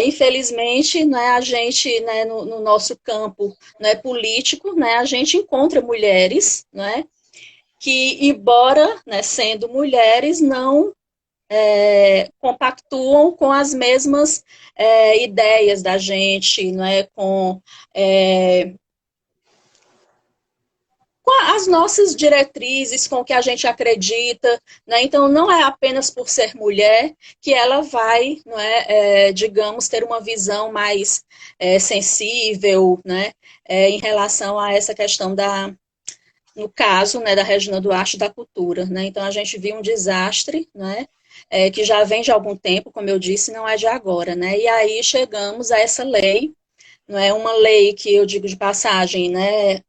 infelizmente, né, a gente, né, no nosso campo, né, político, né, a gente encontra mulheres, né, que, embora, né, sendo mulheres, não compactuam com as mesmas ideias da gente, né, com as nossas diretrizes, com o que a gente acredita, né? Então, não é apenas por ser mulher que ela vai, não digamos, ter uma visão mais sensível, né? Em relação a essa questão no caso, né, da Regina Duarte, da cultura, né? Então, a gente viu um desastre, né? Que já vem de algum tempo, como eu disse, não é de agora, né? E aí chegamos a essa lei. Não é uma lei que eu digo de passagem, né?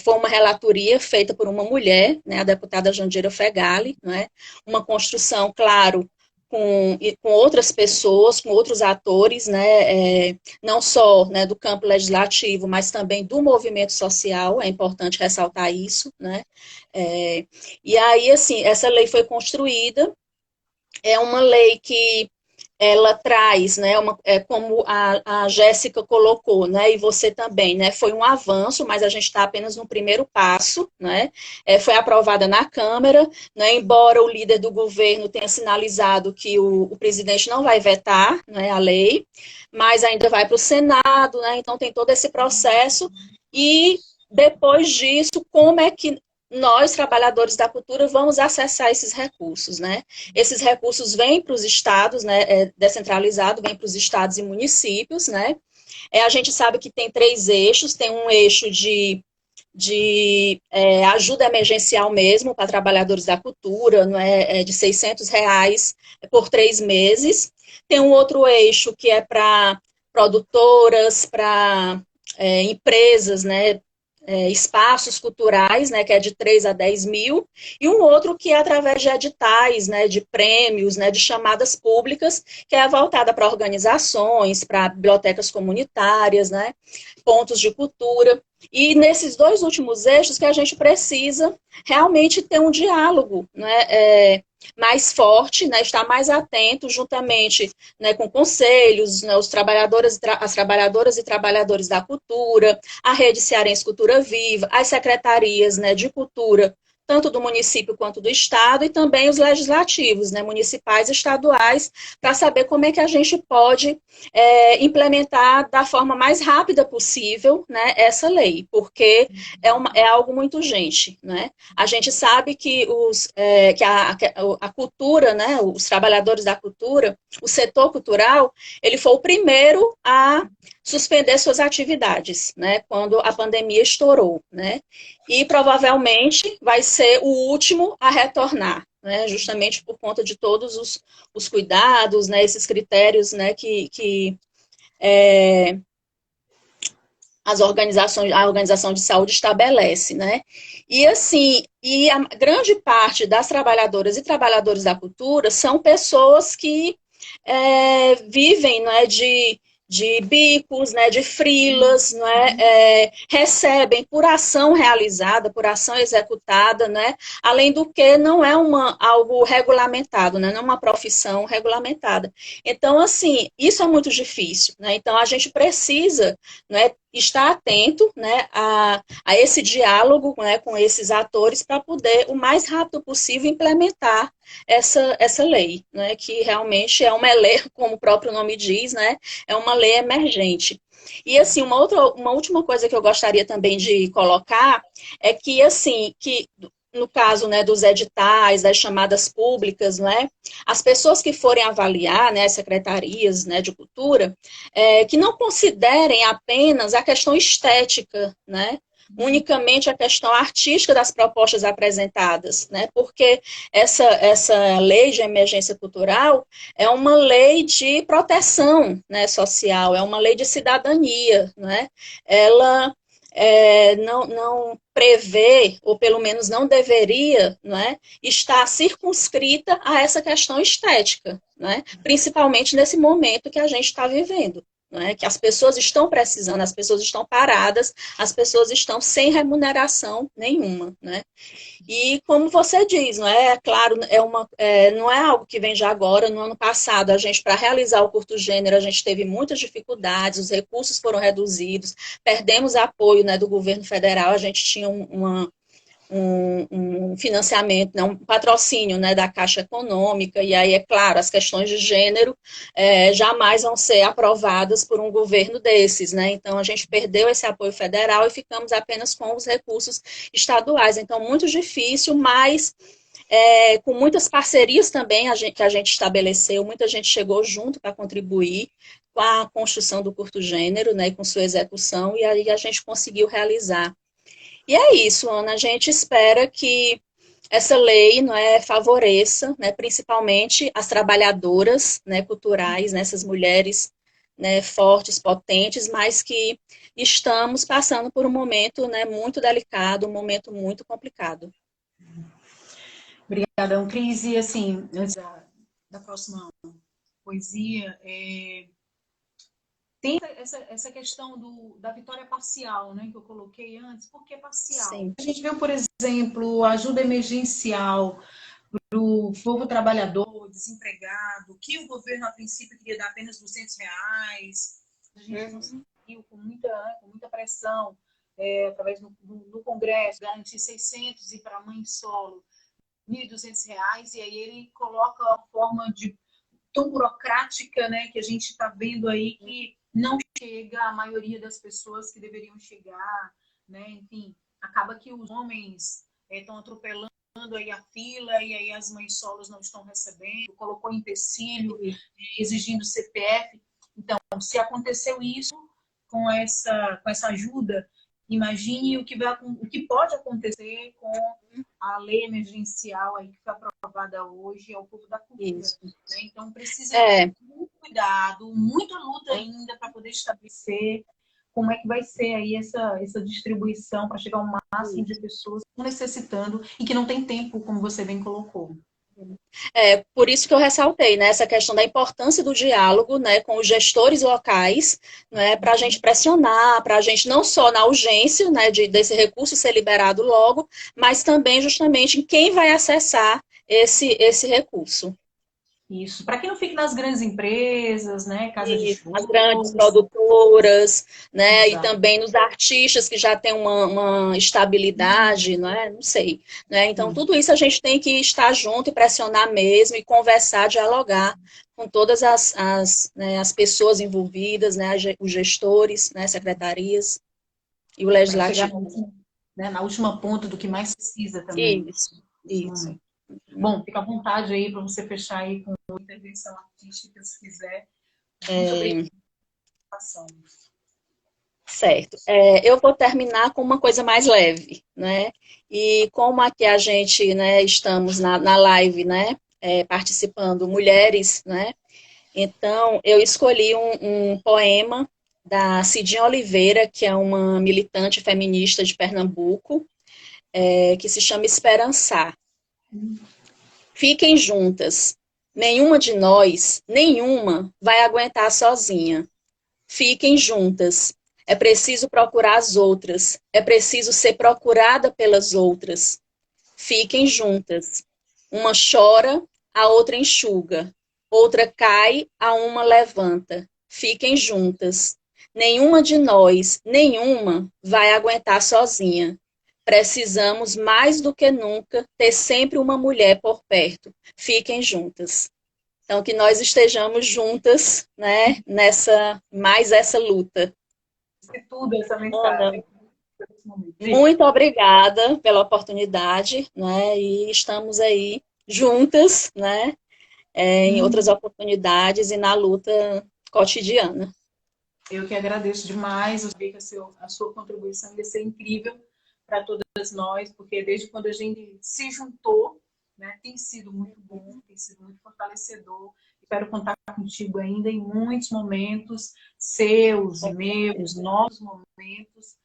Foi uma relatoria feita por uma mulher, né? A deputada Jandira Fegali, né? Uma construção, claro, com outras pessoas, com outros atores, né? Não só, né, do campo legislativo, mas também do movimento social. É importante ressaltar isso, né? E aí, assim, essa lei foi construída. É uma lei que ela traz, né, como a Jéssica colocou, né, e você também, né, foi um avanço, mas a gente está apenas no primeiro passo, né, foi aprovada na Câmara, né, embora o líder do governo tenha sinalizado que o presidente não vai vetar, né, a lei, mas ainda vai para o Senado, né, então tem todo esse processo, e depois disso, como é que nós, trabalhadores da cultura, vamos acessar esses recursos, né? Esses recursos vêm para os estados, né? Descentralizado, vem para os estados e municípios, né? A gente sabe que tem 3 eixos, tem um eixo de ajuda emergencial mesmo para trabalhadores da cultura, não é, de R$ 600 por 3 meses. Tem um outro eixo que é para produtoras, para empresas, né? Espaços culturais, né, que é de 3 a 10 mil, e um outro que é através de editais, né, de prêmios, né, de chamadas públicas, que é voltada para organizações, para bibliotecas comunitárias, né, pontos de cultura. E nesses 2 últimos eixos que a gente precisa realmente ter um diálogo, né, mais forte, né, estar mais atento, juntamente, né, com conselhos, né, as trabalhadoras e trabalhadores da cultura, a Rede Cearense Cultura Viva, as secretarias, né, de cultura, tanto do município quanto do estado, e também os legislativos, né, municipais e estaduais, para saber como é que a gente pode implementar da forma mais rápida possível, né, essa lei, porque é algo muito urgente, né? A gente sabe que, a cultura, né, os trabalhadores da cultura, o setor cultural, ele foi o primeiro a suspender suas atividades, né, quando a pandemia estourou, né? E provavelmente vai ser o último a retornar, né, justamente por conta de todos os cuidados, né, esses critérios, né, que a Organização de Saúde estabelece, né? E assim, a grande parte das trabalhadoras e trabalhadores da cultura são pessoas que vivem, né, de bicos, né, de freelas, né, recebem por ação realizada, por ação executada, né, além do que não é algo regulamentado, né, não é uma profissão regulamentada. Então, assim, isso é muito difícil, né, então a gente precisa, né, estar atento, né, a esse diálogo, né, com esses atores para poder, o mais rápido possível, implementar essa lei, né, que realmente é uma lei, como o próprio nome diz, né, é uma lei emergente. E, assim, uma última coisa que eu gostaria também de colocar é que, assim, que no caso, né, dos editais, das chamadas públicas, né, as pessoas que forem avaliar, né, as secretarias, né, de cultura, que não considerem apenas a questão estética, né, unicamente a questão artística das propostas apresentadas, né, porque essa lei de emergência cultural é uma lei de proteção, né, social, é uma lei de cidadania, né, ela não prevê, ou pelo menos não deveria, né, estar circunscrita a essa questão estética, né, principalmente nesse momento que a gente está vivendo. Né, que as pessoas estão precisando, as pessoas estão paradas, as pessoas estão sem remuneração nenhuma. Né? E como você diz, não é claro, não é algo que vem de agora. No ano passado, a gente, para realizar o curto gênero, a gente teve muitas dificuldades, os recursos foram reduzidos, perdemos apoio, né, do governo federal, a gente tinha um financiamento, né, um patrocínio, né, da Caixa Econômica, e aí, é claro, as questões de gênero jamais vão ser aprovadas por um governo desses, né, então a gente perdeu esse apoio federal e ficamos apenas com os recursos estaduais, então muito difícil, mas com muitas parcerias também que a gente estabeleceu, muita gente chegou junto para contribuir com a construção do curto gênero, né, e com sua execução, e aí a gente conseguiu realizar. E é isso, Ana, a gente espera que essa lei, não é, favoreça, né, principalmente as trabalhadoras, né, culturais, né, essas mulheres, né, fortes, potentes, mas que estamos passando por um momento, né, muito delicado, um momento muito complicado. Obrigadão, Cris. E assim, antes da próxima poesia, tem essa questão da vitória parcial, né, que eu coloquei antes. Por que parcial? Sim. A gente viu, por exemplo, ajuda emergencial para o povo trabalhador, desempregado, que o governo, a princípio, queria dar apenas R$ 200. A gente conseguiu, com muita pressão, através do Congresso, garantir 600 e para a mãe solo, R$ 1.200, e aí ele coloca a forma tão burocrática, né, que a gente está vendo aí, que não chega a maioria das pessoas que deveriam chegar, né, enfim, acaba que os homens estão atropelando aí a fila, e aí as mães solos não estão recebendo, colocou empecilho, exigindo CPF. Então, se aconteceu isso com essa ajuda, imagine o que pode acontecer com a lei emergencial aí que foi aprovada hoje ao povo da cultura. Né? Então, precisa de muito cuidado, muita luta ainda para poder estabelecer como é que vai ser aí essa distribuição para chegar ao máximo de pessoas que estão necessitando e que não tem tempo, como você bem colocou. Por isso que eu ressaltei, né, essa questão da importância do diálogo, né, com os gestores locais, né, para a gente pressionar, para a gente não só na urgência, né, desse recurso ser liberado logo, mas também justamente em quem vai acessar esse recurso. Isso, para que não fique nas grandes empresas, né, casas de shows, as grandes produtoras, né, Exato. E também nos artistas que já têm uma estabilidade, não sei, né, então tudo isso a gente tem que estar junto e pressionar mesmo e conversar, dialogar com todas as pessoas envolvidas, né, os gestores, né, secretarias e o legislativo. Na última ponta do que mais precisa também. Isso. Bom, fica à vontade aí para você fechar aí com a intervenção artística, se quiser. Muito obrigada. Certo. Eu vou terminar com uma coisa mais leve, né? E como aqui a gente, né, estamos na live, né, participando mulheres, né? Então, eu escolhi um poema da Cidinha Oliveira, que é uma militante feminista de Pernambuco, que se chama Esperançar. Fiquem juntas. Nenhuma de nós, nenhuma, vai aguentar sozinha. Fiquem juntas. É preciso procurar as outras. É preciso ser procurada pelas outras. Fiquem juntas. Uma chora, a outra enxuga. Outra cai, a uma levanta. Fiquem juntas. Nenhuma de nós, nenhuma, vai aguentar sozinha. Precisamos, mais do que nunca, ter sempre uma mulher por perto. Fiquem juntas. Então, que nós estejamos juntas, né, mais essa luta. Tudo essa Ana, mensagem. muito obrigada pela oportunidade, né, e estamos aí juntas, né, em outras oportunidades e na luta cotidiana. Eu que agradeço demais, eu sei que a sua contribuição ia ser incrível para todas nós, porque desde quando a gente se juntou, né, tem sido muito bom, tem sido muito fortalecedor. Espero contar contigo ainda em muitos momentos, seus, meus, nossos momentos,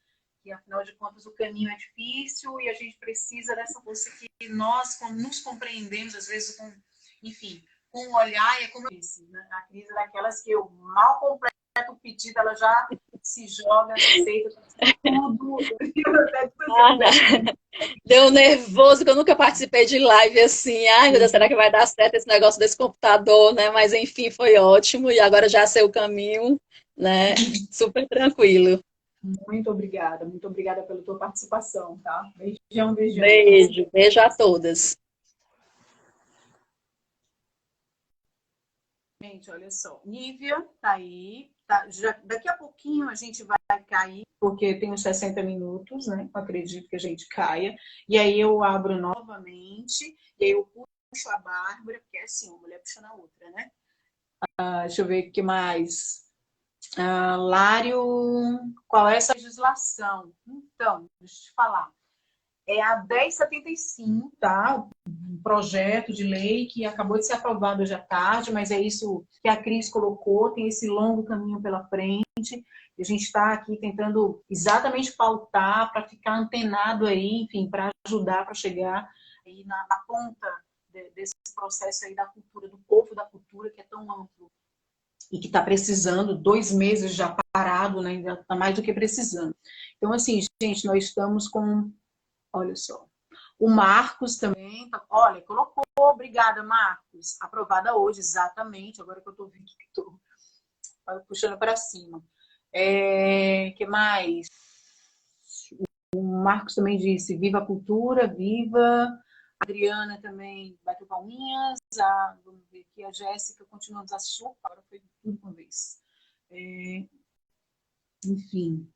e afinal de contas o caminho é difícil e a gente precisa dessa força que nós nos compreendemos, às vezes, enfim, com um olhar, e é como eu disse, né? A crise é daquelas que eu mal completo o pedido, ela já se joga, aceita tudo. Deu nervoso, que eu nunca participei de live assim. Ai, meu Deus, será que vai dar certo esse negócio desse computador, né? Mas enfim, foi ótimo. E agora já sei o caminho, né? Super tranquilo. Muito obrigada pela tua participação, tá? Beijão, beijão. Beijo, beijo a todas. Gente, olha só, Nívia tá aí, tá, daqui a pouquinho a gente vai cair, porque tem uns 60 minutos, né? Eu acredito que a gente caia, e aí eu abro novamente, e aí eu puxo a Bárbara, porque é assim, uma mulher puxando a outra, né? Deixa eu ver o que mais. Lário, qual é essa legislação? Então, deixa eu te falar. É a 1075, tá? Um projeto de lei que acabou de ser aprovado hoje à tarde, mas é isso que a Cris colocou, tem esse longo caminho pela frente. E a gente está aqui tentando exatamente pautar para ficar antenado aí, enfim, para ajudar para chegar aí na ponta desse processo aí da cultura, do povo da cultura, que é tão amplo e que está precisando, 2 meses já parado, né? Ainda está mais do que precisando. Então, assim, gente, nós estamos com, olha só, o Marcos também, olha, colocou, obrigada, Marcos, aprovada hoje, exatamente, agora que eu estou vendo que estou puxando para cima. Que mais? O Marcos também disse, viva a cultura, viva. A Adriana também bateu palminhas. Vamos ver aqui, a Jéssica continua nos assistindo. Agora foi tudo uma vez. Enfim.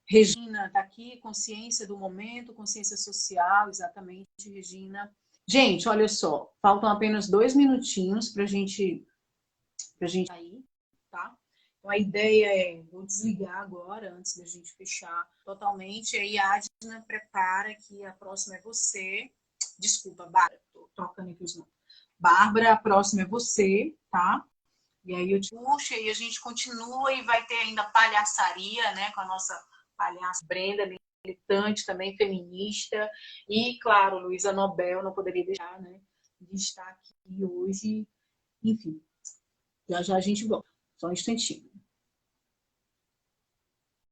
Regina está aqui, consciência do momento, consciência social, exatamente, Regina. Gente, olha só, faltam apenas 2 minutinhos para a gente sair, tá? Então, a ideia é, vou desligar agora, antes da gente fechar totalmente. Aí, a Adna prepara que a próxima é você. Desculpa, Bárbara, tô trocando aqui os nomes. Bárbara, a próxima é você, tá? E aí eu te puxo e a gente continua e vai ter ainda palhaçaria, né? Com a nossa palhaça Brenda, militante também, feminista. E, claro, Luísa Nobel, não poderia deixar, né? De estar aqui hoje. Enfim, já já a gente volta. Só um instantinho.